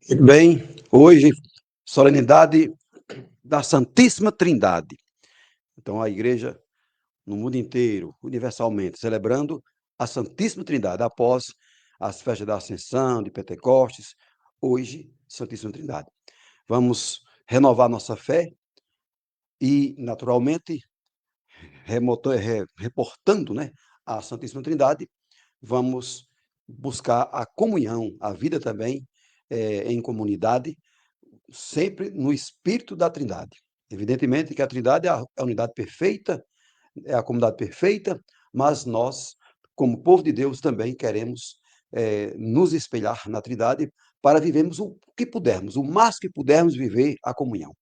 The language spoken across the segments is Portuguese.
Bem, hoje, solenidade da Santíssima Trindade. Então, a igreja, no mundo inteiro, universalmente, celebrando a Santíssima Trindade, após as festas da Ascensão, de Pentecostes, hoje, Santíssima Trindade. Vamos renovar nossa fé e, naturalmente, reportando, né, a Santíssima Trindade, vamos buscar a comunhão, a vida também em comunidade, sempre no espírito da Trindade. Evidentemente que a Trindade é a unidade perfeita, é a comunidade perfeita, mas nós, como povo de Deus, também queremos nos espelhar na Trindade para vivermos o que pudermos, o máximo que pudermos viver a comunhão.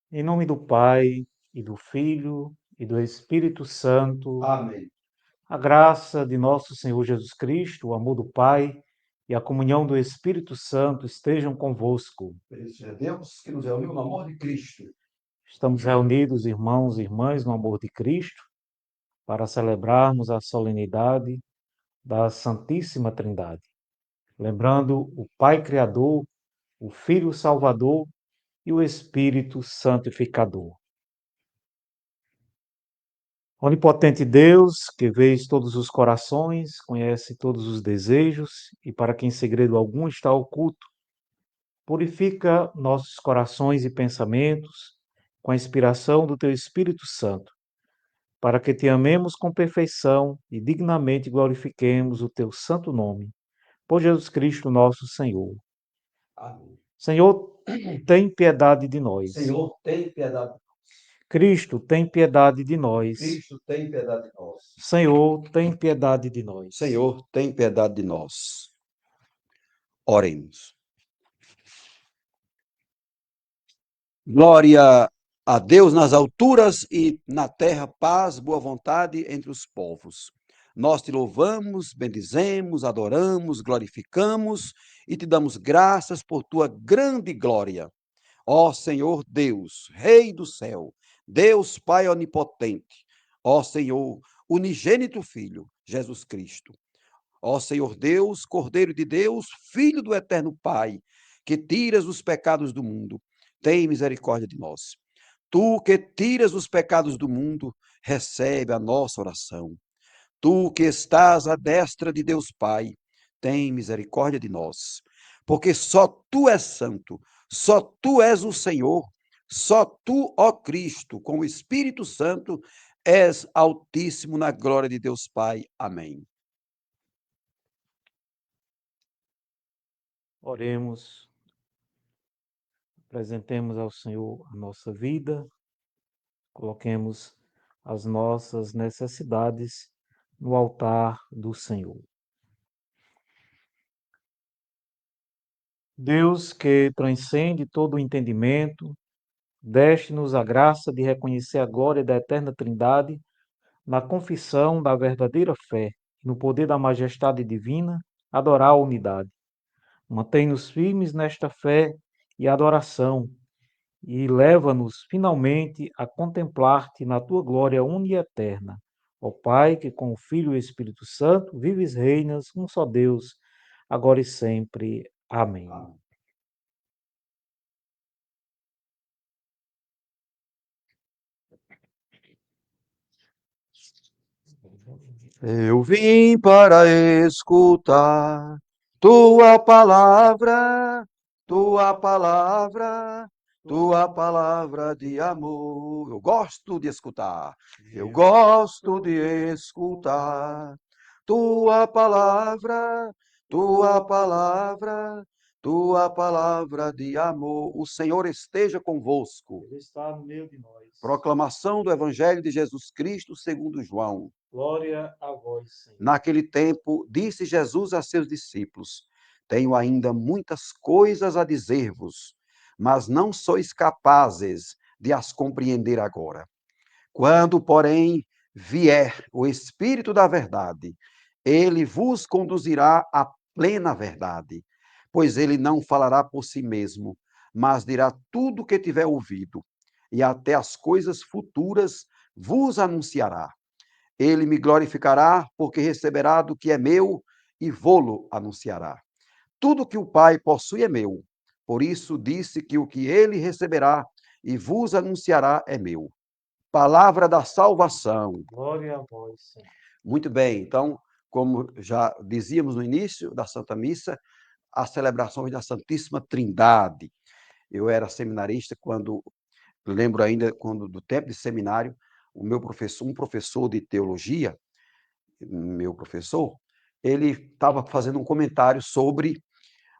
Em nome do Pai, e do Filho, e do Espírito Santo. Amém. A graça de nosso Senhor Jesus Cristo, o amor do Pai e a comunhão do Espírito Santo estejam convosco. Bendito seja Deus que nos reuniu no amor de Cristo. Estamos reunidos, irmãos e irmãs, no amor de Cristo, para celebrarmos a solenidade da Santíssima Trindade, lembrando o Pai Criador, o Filho Salvador e o Espírito Santificador. Onipotente Deus, que vês todos os corações, conhece todos os desejos e para quem segredo algum está oculto, purifica nossos corações e pensamentos com a inspiração do teu Espírito Santo, para que te amemos com perfeição e dignamente glorifiquemos o teu santo nome, por Jesus Cristo nosso Senhor. Amém. Senhor, tem piedade de nós. Senhor, tem piedade. Cristo, tem piedade de nós. Cristo, tem piedade de nós. Senhor, tem piedade de nós. Senhor, tem piedade de nós. Oremos. Glória a Deus nas alturas e na terra paz, boa vontade entre os povos. Nós te louvamos, bendizemos, adoramos, glorificamos e te damos graças por tua grande glória. Ó Senhor Deus, Rei do céu, Deus Pai onipotente, ó Senhor, unigênito Filho, Jesus Cristo. Ó Senhor Deus, Cordeiro de Deus, Filho do eterno Pai, que tiras os pecados do mundo, tem misericórdia de nós. Tu que tiras os pecados do mundo, recebe a nossa oração. Tu que estás à destra de Deus Pai, tem misericórdia de nós. Porque só tu és santo, só tu és o Senhor, só tu, ó Cristo, com o Espírito Santo, és altíssimo na glória de Deus Pai. Amém. Oremos, apresentemos ao Senhor a nossa vida, coloquemos as nossas necessidades no altar do Senhor. Deus que transcende todo o entendimento, deste-nos a graça de reconhecer a glória da eterna Trindade na confissão da verdadeira fé, no poder da majestade divina, adorar a unidade. Mantém-nos firmes nesta fé e adoração, e leva-nos finalmente a contemplar-te na tua glória única e eterna. Ó Pai, que com o Filho e o Espírito Santo vives e reinas, um só Deus, agora e sempre. Amém. Eu vim para escutar tua palavra, tua palavra, tua palavra de amor. Eu gosto de escutar, eu gosto de escutar tua palavra, tua palavra, tua palavra de amor. O Senhor esteja convosco. Ele está no meio de nós. Proclamação do Evangelho de Jesus Cristo segundo João. Glória a vós, Senhor. Naquele tempo, disse Jesus a seus discípulos: Tenho ainda muitas coisas a dizer-vos, mas não sois capazes de as compreender agora. Quando, porém, vier o Espírito da verdade, ele vos conduzirá à plena verdade, pois ele não falará por si mesmo, mas dirá tudo o que tiver ouvido, e até as coisas futuras vos anunciará. Ele me glorificará, porque receberá do que é meu e vô-lo anunciará. Tudo que o Pai possui é meu. Por isso disse que o que ele receberá e vos anunciará é meu. Palavra da salvação. Glória a vós, Senhor. Muito bem, então, como já dizíamos no início da Santa Missa, as celebrações da Santíssima Trindade. Eu era seminarista quando, lembro ainda, quando do tempo de seminário, o meu professor, um professor de teologia, meu professor, ele estava fazendo um comentário sobre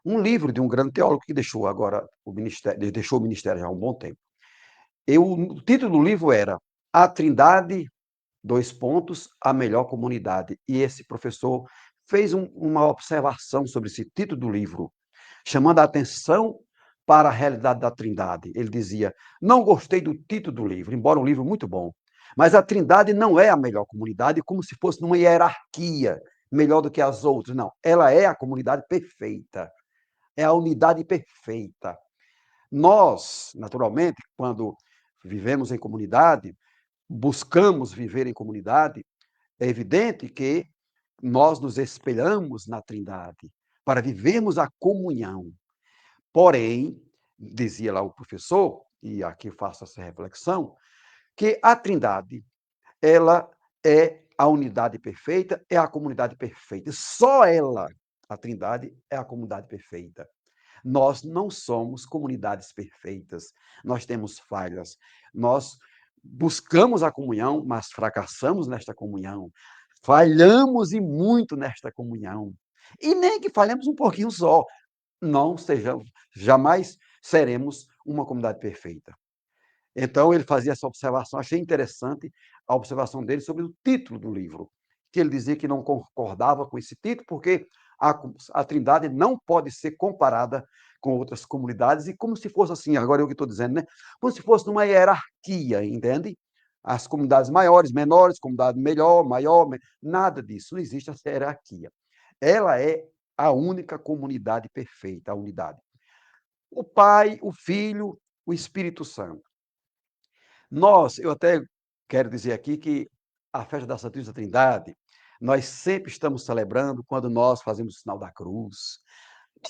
um livro de um grande teólogo que deixou agora o ministério, deixou o ministério já há um bom tempo. O título do livro era A Trindade, dois pontos, a melhor comunidade. E esse professor fez uma observação sobre esse título do livro, chamando a atenção para a realidade da Trindade. Ele dizia: não gostei do título do livro, embora um livro muito bom, mas a Trindade não é a melhor comunidade, como se fosse numa hierarquia melhor do que as outras. Não, ela é a comunidade perfeita, é a unidade perfeita. Nós, naturalmente, quando vivemos em comunidade, buscamos viver em comunidade, é evidente que nós nos espelhamos na Trindade para vivermos a comunhão. Porém, dizia lá o professor, e aqui faço essa reflexão, que a Trindade, ela é a unidade perfeita, é a comunidade perfeita. Só ela, a Trindade, é a comunidade perfeita. Nós não somos comunidades perfeitas, nós temos falhas, nós buscamos a comunhão, mas fracassamos nesta comunhão, falhamos e muito nesta comunhão. E nem que falhemos um pouquinho só, não sejamos, jamais seremos uma comunidade perfeita. Então, ele fazia essa observação, achei interessante a observação dele sobre o título do livro, que ele dizia que não concordava com esse título, porque a Trindade não pode ser comparada com outras comunidades, e como se fosse assim, agora eu que estou dizendo, né? Como se fosse numa hierarquia, entende? As comunidades maiores, menores, comunidade melhor, maior, nada disso, não existe essa hierarquia. Ela é a única comunidade perfeita, a unidade. O Pai, o Filho, o Espírito Santo. Eu até quero dizer aqui que a festa da Santíssima Trindade, nós sempre estamos celebrando quando nós fazemos o sinal da cruz.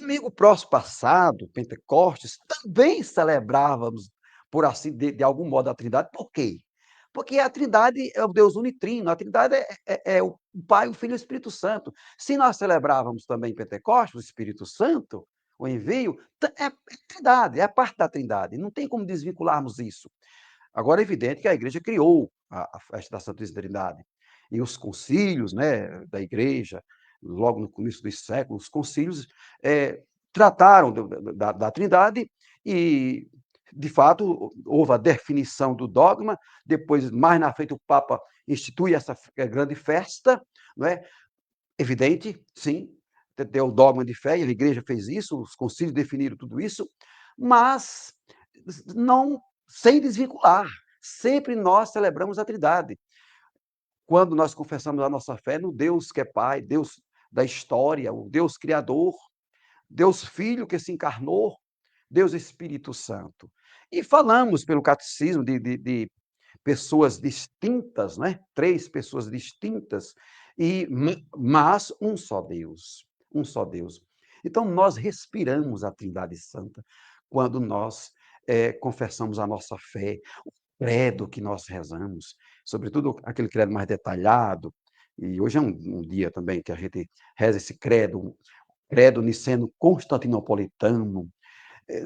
Domingo próximo passado, Pentecostes, também celebrávamos, por assim, de algum modo, a Trindade. Por quê? Porque a Trindade é o Deus unitrino, a Trindade é o Pai, o Filho e o Espírito Santo. Se nós celebrávamos também Pentecostes, o Espírito Santo, o envio, é Trindade, é parte da Trindade, não tem como desvincularmos isso. Agora, é evidente que a igreja criou a festa da Santíssima Trindade. E os concílios, né, da igreja, logo no começo dos séculos, os concílios trataram da Trindade e, de fato, houve a definição do dogma. Depois, mais na frente, o Papa institui essa grande festa, não é? Evidente, sim, tem o dogma de fé, e a igreja fez isso, os concílios definiram tudo isso, mas não sem desvincular. Sempre nós celebramos a Trindade. Quando nós confessamos a nossa fé no Deus que é Pai, Deus da história, o Deus Criador, Deus Filho que se encarnou, Deus Espírito Santo. E falamos pelo catecismo de pessoas distintas, né? Três pessoas distintas, mas um só Deus. Um só Deus. Então, nós respiramos a Trindade Santa quando nós confessamos a nossa fé, o credo que nós rezamos, sobretudo aquele credo mais detalhado, e hoje é um dia também que a gente reza esse credo niceno-constantinopolitano, é,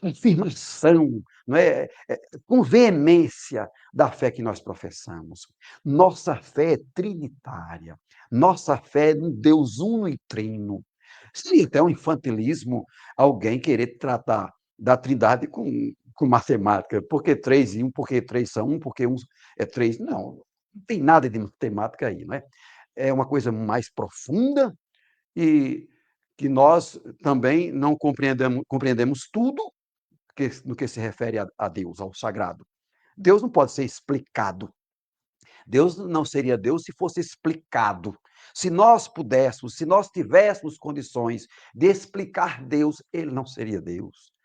afirmação, não é? Com veemência da fé que nós professamos. Nossa fé é trinitária, nossa fé é um Deus uno e trino. Seria até um infantilismo alguém querer tratar da Trindade com matemática, porque três e um, porque três são um, porque um é três. Não tem nada de matemática aí, não é? É uma coisa mais profunda e que nós também não compreendemos tudo no que se refere a Deus, ao sagrado. Deus não pode ser explicado. Deus não seria Deus se fosse explicado. Se nós pudéssemos, se nós tivéssemos condições de explicar Deus, ele não seria Deus.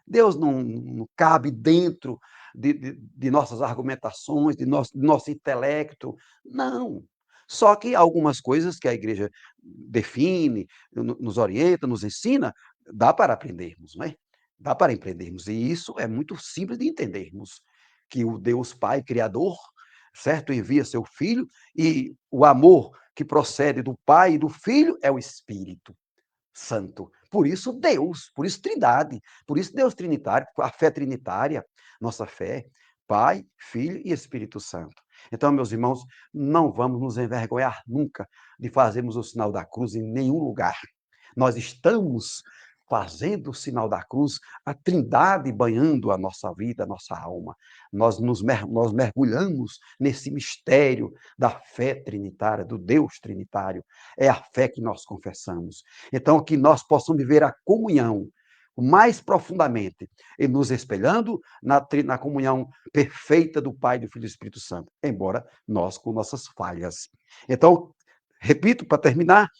Deus não cabe dentro de nossas argumentações, de nosso intelecto. Não. Só que algumas coisas que a igreja define, nos orienta, nos ensina, dá para aprendermos, não é? Dá para aprendermos. E isso é muito simples de entendermos. Que o Deus Pai Criador, certo? Envia seu Filho, e o amor que procede do Pai e do Filho é o Espírito Santo. Por isso Deus, por isso Trindade, por isso Deus Trinitário, a fé trinitária, nossa fé, Pai, Filho e Espírito Santo. Então, meus irmãos, não vamos nos envergonhar nunca de fazermos o sinal da cruz em nenhum lugar. Nós estamos fazendo o sinal da cruz, a Trindade banhando a nossa vida, a nossa alma. Nós mergulhamos nesse mistério da fé trinitária, do Deus trinitário. É a fé que nós confessamos. Então, que nós possamos viver a comunhão mais profundamente, e nos espelhando na comunhão perfeita do Pai, do Filho e do Espírito Santo, embora nós com nossas falhas. Então, repito, para terminar,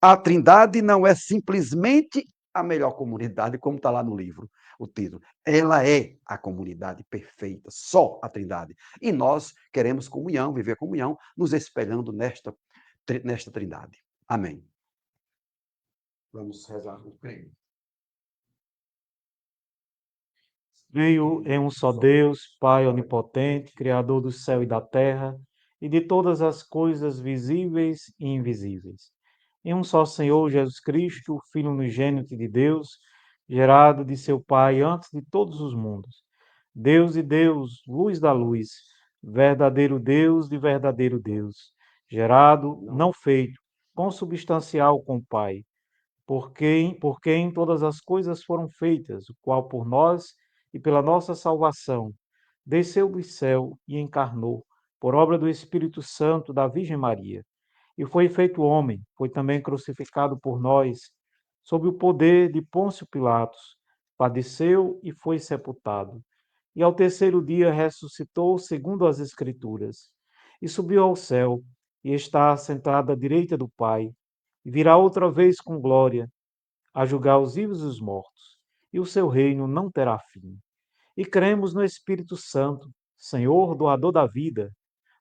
a Trindade não é simplesmente a melhor comunidade, como está lá no livro, o título. Ela é a comunidade perfeita, só a Trindade. E nós queremos comunhão, viver comunhão, nos espelhando nesta Trindade. Amém. Vamos rezar o creio. Creio em um só Deus, Pai onipotente, Criador do céu e da terra, e de todas as coisas visíveis e invisíveis. Em um só Senhor Jesus Cristo, o Filho unigênito de Deus, gerado de seu Pai antes de todos os mundos. Deus e Deus, luz da luz, verdadeiro Deus de verdadeiro Deus, gerado, não feito, consubstancial com o Pai, por quem todas as coisas foram feitas, o qual por nós e pela nossa salvação desceu do céu e encarnou, por obra do Espírito Santo da Virgem Maria, e foi feito homem, foi também crucificado por nós, sob o poder de Pôncio Pilatos, padeceu e foi sepultado. E ao terceiro dia ressuscitou segundo as Escrituras, e subiu ao céu, e está assentado à direita do Pai, e virá outra vez com glória, a julgar os vivos e os mortos, e o seu reino não terá fim. E cremos no Espírito Santo, Senhor, doador da vida,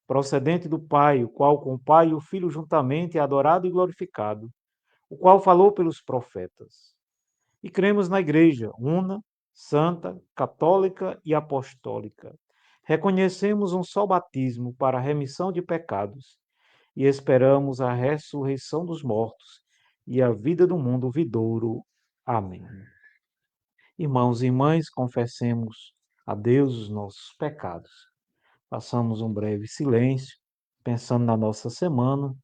procedente do Pai, o qual com o Pai e o Filho juntamente é adorado e glorificado, o qual falou pelos profetas. E cremos na Igreja, una, santa, católica e apostólica. Reconhecemos um só batismo para a remissão de pecados e esperamos a ressurreição dos mortos e a vida do mundo vidouro. Amém. Irmãos e irmãs, confessemos a Deus os nossos pecados. Façamos um breve silêncio, pensando na nossa semana,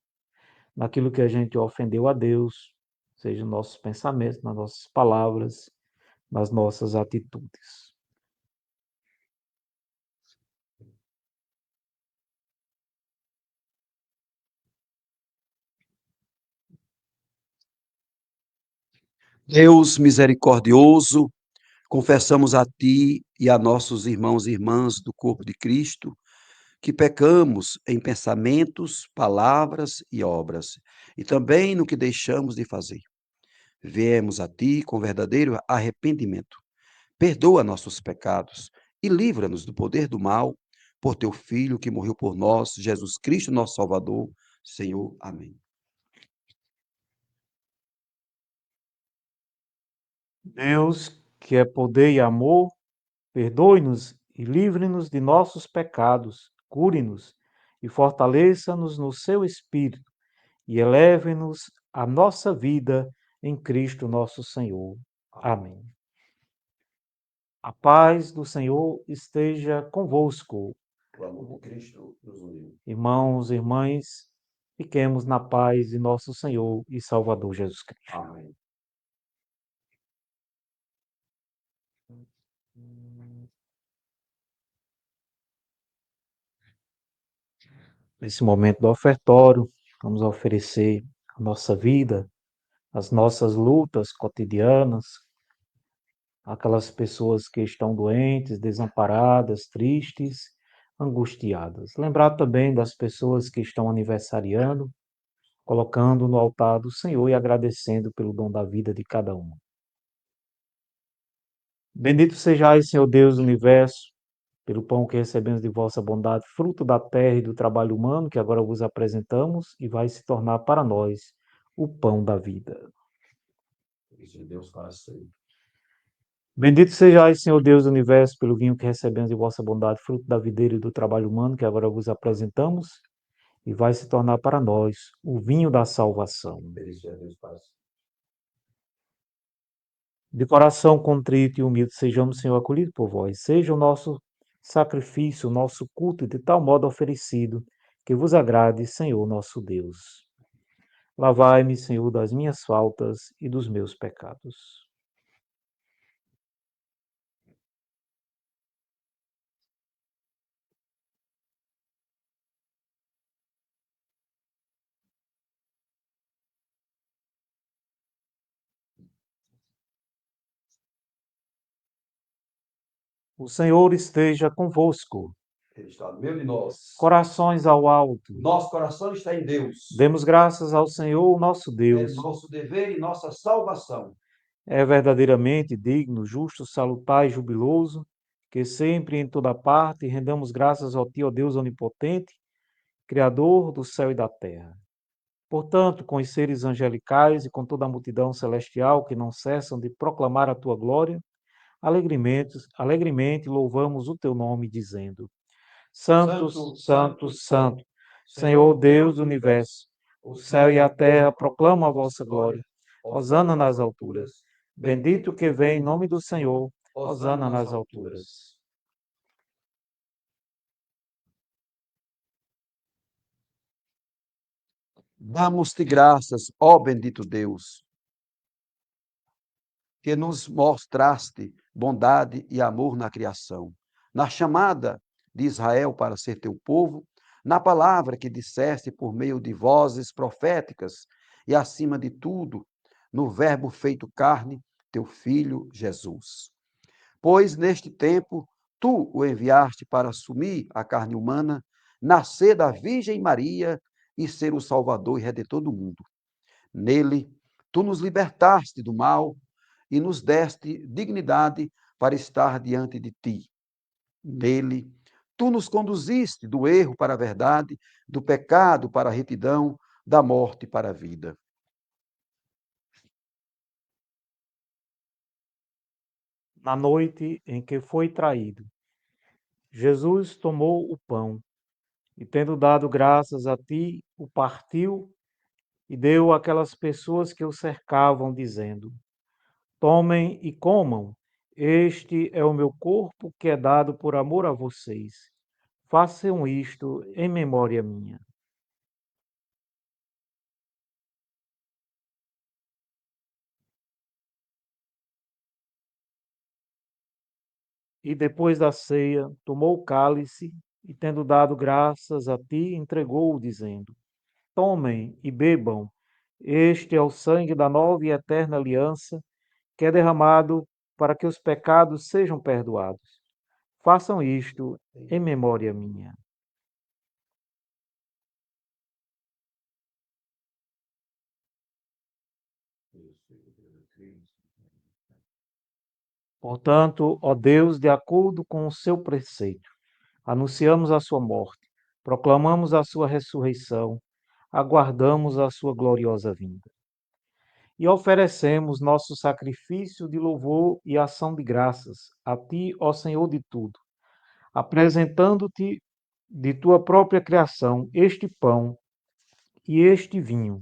naquilo que a gente ofendeu a Deus, seja nos nossos pensamentos, nas nossas palavras, nas nossas atitudes. Deus misericordioso, confessamos a Ti e a nossos irmãos e irmãs do corpo de Cristo que pecamos em pensamentos, palavras e obras, e também no que deixamos de fazer. Viemos a Ti com verdadeiro arrependimento. Perdoa nossos pecados e livra-nos do poder do mal, por Teu Filho que morreu por nós, Jesus Cristo, nosso Salvador. Senhor. Amém. Deus, que é poder e amor, perdoe-nos e livre-nos de nossos pecados, cure-nos e fortaleça-nos no seu Espírito e eleve-nos a nossa vida em Cristo nosso Senhor. Amém. A paz do Senhor esteja convosco. O amor de Cristo nos uniu. Irmãos e irmãs, fiquemos na paz de nosso Senhor e Salvador Jesus Cristo. Amém. Nesse momento do ofertório, vamos oferecer a nossa vida, as nossas lutas cotidianas, aquelas pessoas que estão doentes, desamparadas, tristes, angustiadas. Lembrar também das pessoas que estão aniversariando, colocando no altar do Senhor e agradecendo pelo dom da vida de cada uma. Bendito sejais, Senhor Deus do universo, pelo pão que recebemos de vossa bondade, fruto da terra e do trabalho humano que agora vos apresentamos e vai se tornar para nós o pão da vida. Deus para sempre. Bendito sejais, Senhor Deus do universo, pelo vinho que recebemos de vossa bondade, fruto da videira e do trabalho humano que agora vos apresentamos e vai se tornar para nós o vinho da salvação. Deus para sempre. De coração contrito e humilde, sejamos, Senhor, acolhidos por vós. Seja o nosso sacrifício, o nosso culto, de tal modo oferecido, que vos agrade, Senhor, nosso Deus. Lavai-me, Senhor, das minhas faltas e dos meus pecados. O Senhor esteja convosco. Ele está no meio de nós. Corações ao alto. Nosso coração está em Deus. Demos graças ao Senhor, nosso É Deus. nosso dever e nossa salvação. É verdadeiramente digno, justo, salutar e jubiloso, que sempre e em toda parte rendamos graças ao Ti, ó Deus onipotente, Criador do céu e da terra. Portanto, com os seres angelicais e com toda a multidão celestial que não cessam de proclamar a Tua glória, alegremente louvamos o Teu nome, dizendo: Santo, Santo, Santo, Senhor Deus do universo, o céu e a terra proclamam a vossa glória. Hosana nas alturas. Bendito que vem em nome do Senhor. Hosana nas alturas. Damos-te graças, ó bendito Deus, que nos mostraste bondade e amor na criação, na chamada de Israel para ser teu povo, na palavra que disseste por meio de vozes proféticas e, acima de tudo, no Verbo feito carne, teu Filho Jesus. Pois neste tempo tu o enviaste para assumir a carne humana, nascer da Virgem Maria e ser o Salvador e Redentor do mundo. Nele, tu nos libertaste do mal e nos deste dignidade para estar diante de ti. Nele, tu nos conduziste do erro para a verdade, do pecado para a retidão, da morte para a vida. Na noite em que foi traído, Jesus tomou o pão e, tendo dado graças a ti, o partiu e deu àquelas pessoas que o cercavam, dizendo: Tomem e comam, este é o meu corpo que é dado por amor a vocês. Façam isto em memória minha. E depois da ceia, tomou o cálice e, tendo dado graças a ti, entregou-o, dizendo: Tomem e bebam, este é o sangue da nova e eterna aliança, que é derramado para que os pecados sejam perdoados. Façam isto em memória minha. Portanto, ó Deus, de acordo com o seu preceito, anunciamos a sua morte, proclamamos a sua ressurreição, aguardamos a sua gloriosa vinda. E oferecemos nosso sacrifício de louvor e ação de graças a ti, ó Senhor de tudo, apresentando-te de tua própria criação este pão e este vinho.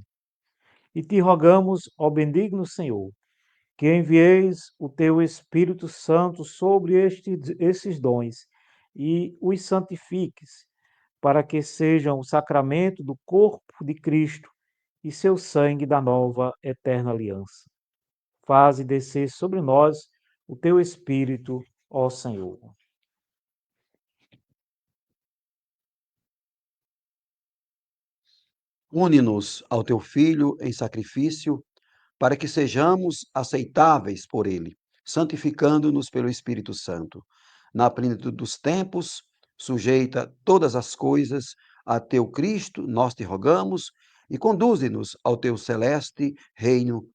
E te rogamos, ó bendigno Senhor, que envieis o teu Espírito Santo sobre esses dons e os santifiques, para que sejam o sacramento do corpo de Cristo e seu sangue da nova eterna aliança. Faze descer sobre nós o teu Espírito, ó Senhor. Une-nos ao teu Filho em sacrifício, para que sejamos aceitáveis por ele, santificando-nos pelo Espírito Santo. Na plenitude dos tempos, sujeita todas as coisas a teu Cristo, nós te rogamos, e conduze-nos ao teu celeste reino,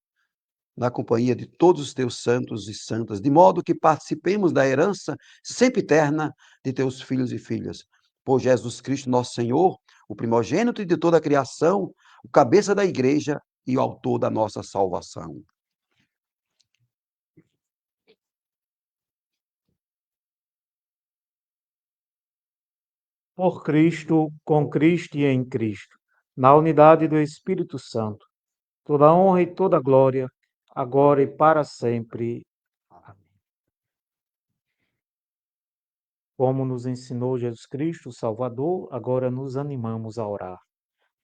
na companhia de todos os teus santos e santas, de modo que participemos da herança sempre eterna de teus filhos e filhas. Por Jesus Cristo, nosso Senhor, o primogênito de toda a criação, o cabeça da igreja e o autor da nossa salvação. Por Cristo, com Cristo e em Cristo, na unidade do Espírito Santo, toda honra e toda glória, agora e para sempre. Amém. Como nos ensinou Jesus Cristo, o Salvador, agora nos animamos a orar.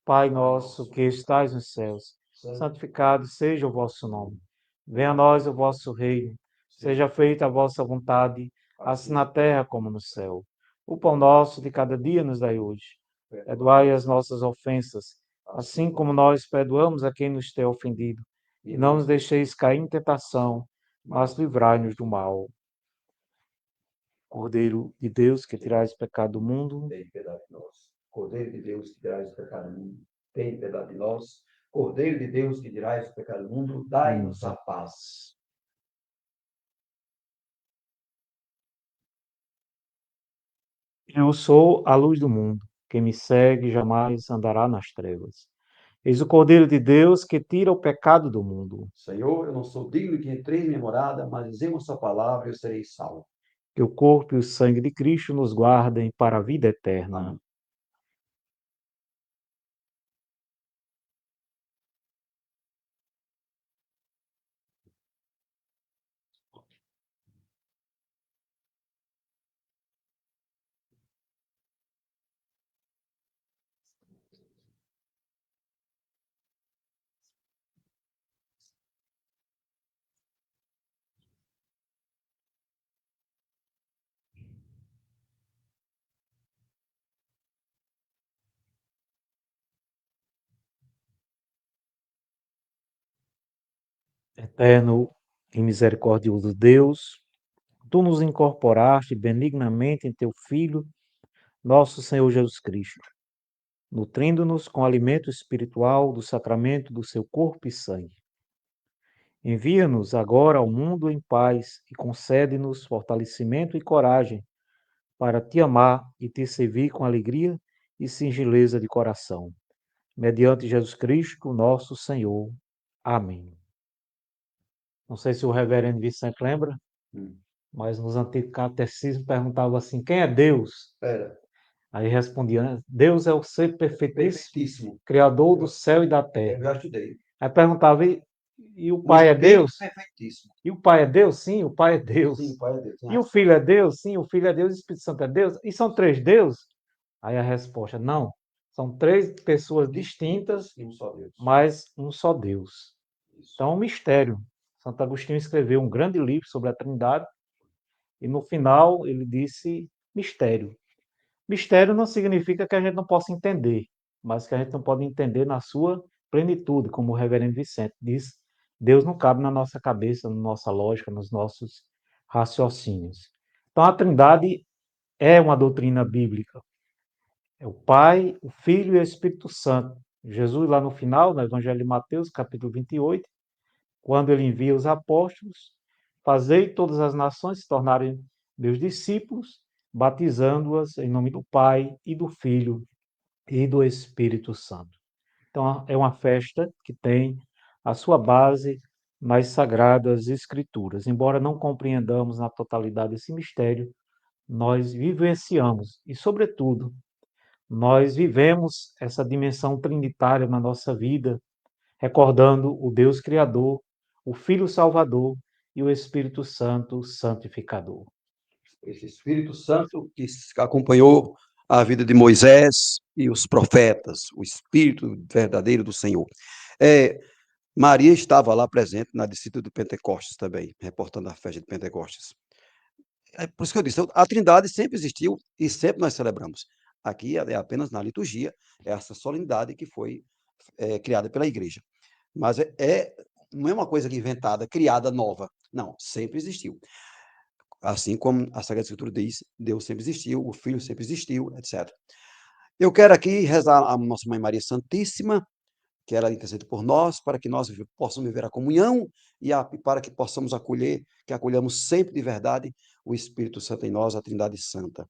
Pai nosso que estais nos céus, santificado seja o vosso nome. Venha a nós o vosso reino. Seja feita a vossa vontade, assim na terra como no céu. O pão nosso de cada dia nos dai hoje. Perdoai as nossas ofensas, assim como nós perdoamos a quem nos tem ofendido. E não nos deixeis cair em tentação, mas livrai-nos do mal. Cordeiro de Deus, que tirais o pecado do mundo, Tem piedade de nós. Cordeiro de Deus, que tirais o pecado do mundo, tem piedade de nós. Cordeiro de Deus, que tirais o pecado do mundo, dai-nos a paz. eu sou a luz do mundo. Quem me segue jamais andará nas trevas. Eis o Cordeiro de Deus que tira o pecado do mundo. Senhor, eu não sou digno de que entreis em minha morada, mas dizemos a sua palavra e eu serei salvo. Que o corpo e o sangue de Cristo nos guardem para a vida eterna. Amém. Eterno e misericordioso Deus, tu nos incorporaste benignamente em teu Filho, nosso Senhor Jesus Cristo, nutrindo-nos com alimento espiritual do sacramento do seu corpo e sangue. Envia-nos agora ao mundo em paz e concede-nos fortalecimento e coragem para te amar e te servir com alegria e singeleza de coração. Mediante Jesus Cristo, nosso Senhor. Amém. Não sei se o reverendo Vicente lembra, mas nos antigos catecismos perguntava assim: quem é Deus? Era Aí respondia, né? Deus é o ser perfeitíssimo, perfeitíssimo. Criador do céu e da Eu terra. já estudei. Aí perguntava, e o Um Pai é espírito Deus? perfeitíssimo. E o Pai é Deus? Sim, o Pai é Deus. Sim, o Pai é Deus. E o Filho é Deus? Sim, o Filho é Deus. E o Espírito Santo é Deus? E são três deuses? Aí a resposta, não. São três pessoas distintas, e um só Deus. mas um só Deus. Isso. Então é um mistério. Santo Agostinho escreveu um grande livro sobre a Trindade e no final ele disse mistério. Mistério não significa que a gente não possa entender, mas que a gente não pode entender na sua plenitude, como o reverendo Vicente diz. Deus não cabe na nossa cabeça, na nossa lógica, nos nossos raciocínios. Então a Trindade é uma doutrina bíblica. É o Pai, o Filho e o Espírito Santo. Jesus, lá no final, no Evangelho de Mateus, capítulo 28, quando ele envia os apóstolos, fazei todas as nações se tornarem meus discípulos, batizando-as em nome do Pai e do Filho e do Espírito Santo. Então, é uma festa que tem a sua base nas Sagradas Escrituras. Embora não compreendamos na totalidade esse mistério, nós vivenciamos e, sobretudo, nós vivemos essa dimensão trinitária na nossa vida, recordando o Deus Criador, o Filho Salvador e o Espírito Santo Santificador. Esse Espírito Santo que acompanhou a vida de Moisés e os profetas, o Espírito verdadeiro do Senhor. Maria estava lá presente na descida do Pentecostes também, reportando a festa de Pentecostes. É por isso que eu disse, a Trindade sempre existiu e sempre nós celebramos. Aqui é apenas na liturgia, é essa solenidade que foi criada pela igreja. Mas não é uma coisa inventada, criada nova. Não, sempre existiu. Assim como a Sagrada Escritura diz, Deus sempre existiu, o Filho sempre existiu, etc. Eu quero aqui rezar a Nossa Mãe Maria Santíssima, que ela intercede por nós, para que nós possamos viver a comunhão e para que possamos acolher, que acolhamos sempre de verdade o Espírito Santo em nós, a Trindade Santa.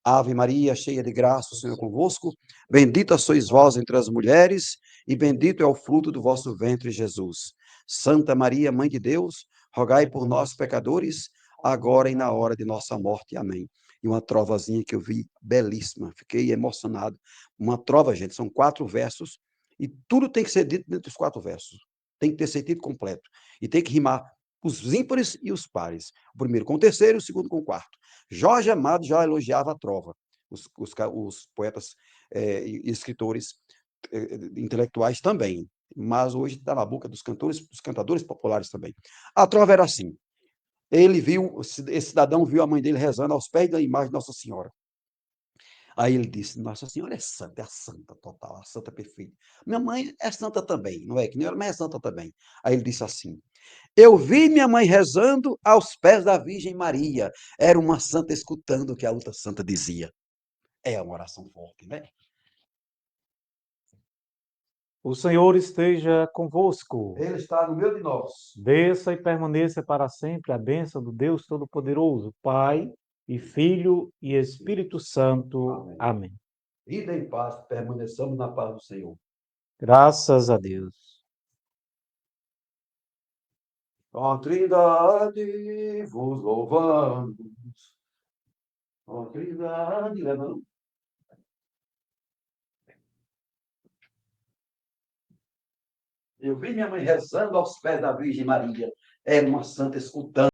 Ave Maria, cheia de graça, o Senhor é convosco. Bendita sois vós entre as mulheres, e bendito é o fruto do vosso ventre, Jesus. Santa Maria, Mãe de Deus, rogai por nós, pecadores, agora e na hora de nossa morte. Amém. E uma trovazinha que eu vi belíssima, fiquei emocionado. Uma trova, gente, são 4 versos, e tudo tem que ser dito dentro dos 4 versos. Tem que ter sentido completo. E tem que rimar os ímpares e os pares. O primeiro com o terceiro, o segundo com o quarto. Jorge Amado já elogiava a trova, os poetas e escritores intelectuais também, mas hoje está na boca dos cantores, dos cantadores populares também. A trova era assim: ele viu, esse cidadão viu a mãe dele rezando aos pés da imagem de Nossa Senhora. Aí ele disse: Nossa Senhora é a santa total, a santa perfeita. Minha mãe é santa também, não é que nem ela, mas é santa também. Aí ele disse assim: eu vi minha mãe rezando aos pés da Virgem Maria. Era uma santa escutando o que a outra santa dizia. É uma oração forte, né? O Senhor esteja convosco. Ele está no meio de nós. Desça e permaneça para sempre a bênção do Deus Todo-Poderoso, Pai e Filho e Espírito Santo. Amém. Amém. Ida em paz, permaneçamos na paz do Senhor. Graças a Deus. Com Trindade vos louvamos. Com Trindade, levamos. Eu vi minha mãe rezando aos pés da Virgem Maria. Era uma santa escutando.